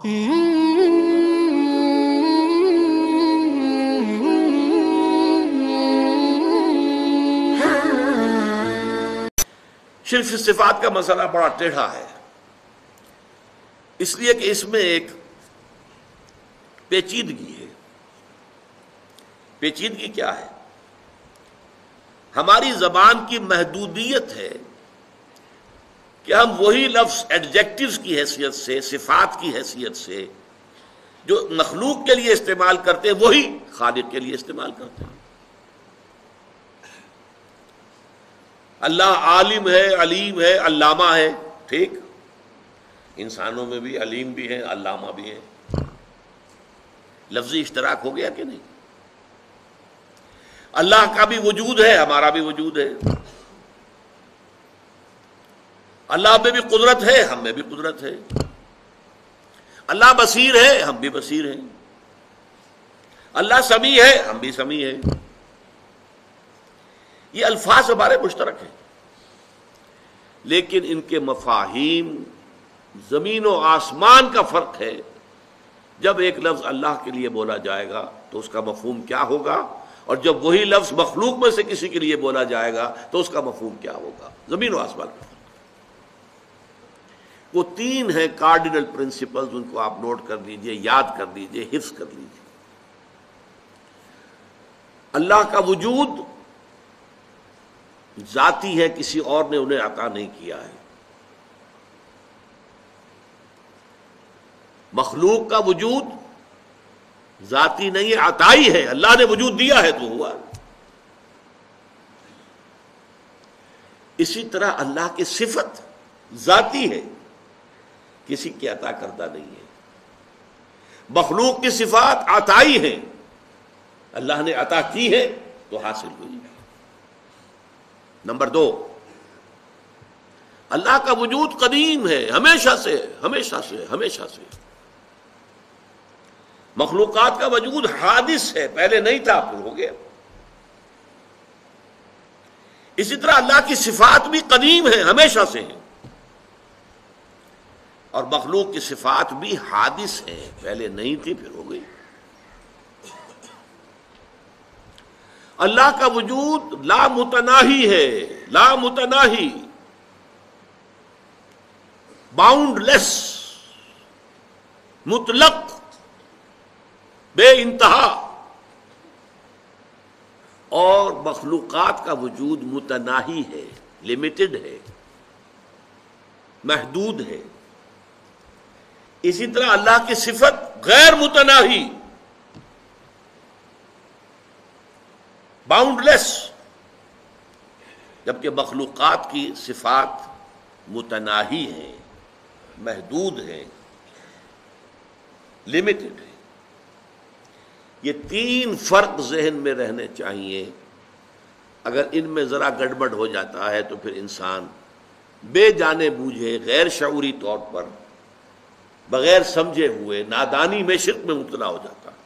شرک صفات کا مسئلہ بڑا ٹیڑھا ہے، اس لیے کہ اس میں ایک پیچیدگی ہے۔ پیچیدگی کیا ہے؟ ہماری زبان کی محدودیت ہے کہ ہم وہی لفظ ایڈجیکٹیوز کی حیثیت سے، صفات کی حیثیت سے جو مخلوق کے لیے استعمال کرتے ہیں وہی خالق کے لیے استعمال کرتے ہیں۔ اللہ عالم ہے، علیم ہے، علامہ ہے، ٹھیک، انسانوں میں بھی علیم بھی ہیں، علامہ بھی ہیں، لفظی اشتراک ہو گیا کہ نہیں؟ اللہ کا بھی وجود ہے، ہمارا بھی وجود ہے، اللہ میں بھی قدرت ہے، ہم میں بھی قدرت ہے، اللہ بصیر ہے، ہم بھی بصیر ہیں، اللہ سمیع ہے، ہم بھی سمیع ہیں۔ یہ الفاظ ہمارے مشترک ہیں، لیکن ان کے مفاہیم زمین و آسمان کا فرق ہے۔ جب ایک لفظ اللہ کے لیے بولا جائے گا تو اس کا مفہوم کیا ہوگا، اور جب وہی لفظ مخلوق میں سے کسی کے لیے بولا جائے گا تو اس کا مفہوم کیا ہوگا، زمین و آسمان کا فرق۔ وہ تین ہیں کارڈینل پرنسپلز، ان کو آپ نوٹ کر لیجئے، یاد کر لیجئے، حفظ کر لیجئے۔ اللہ کا وجود ذاتی ہے، کسی اور نے انہیں عطا نہیں کیا ہے۔ مخلوق کا وجود ذاتی نہیں ہے، عطائی ہے، اللہ نے وجود دیا ہے تو ہوا۔ اسی طرح اللہ کی صفت ذاتی ہے، کسی کی عطا کردہ نہیں ہے۔ مخلوق کی صفات عطائی ہیں، اللہ نے عطا کی ہے تو حاصل ہوئی۔ نمبر دو، اللہ کا وجود قدیم ہے، ہمیشہ سے، ہمیشہ سے، ہمیشہ سے۔ مخلوقات کا وجود حادث ہے، پہلے نہیں تھا پھر ہو گیا۔ اسی طرح اللہ کی صفات بھی قدیم ہیں، ہمیشہ سے ہیں، اور مخلوق کی صفات بھی حادث ہیں، پہلے نہیں تھی پھر ہو گئی۔ اللہ کا وجود لا متناہی ہے، لا متناہی، باؤنڈ لیس، مطلق، بے انتہا، اور مخلوقات کا وجود متناہی ہے، لمیٹڈ ہے، محدود ہے۔ اسی طرح اللہ کی صفت غیر متناہی، باؤنڈ لیس، جبکہ مخلوقات کی صفات متناہی ہیں، محدود ہیں، لمیٹڈ ہیں۔ یہ تین فرق ذہن میں رہنے چاہیے۔ اگر ان میں ذرا گڑبڑ ہو جاتا ہے تو پھر انسان بے جانے بوجھے، غیر شعوری طور پر، بغیر سمجھے ہوئے، نادانی میں شرک میں مبتلا ہو جاتا ہے۔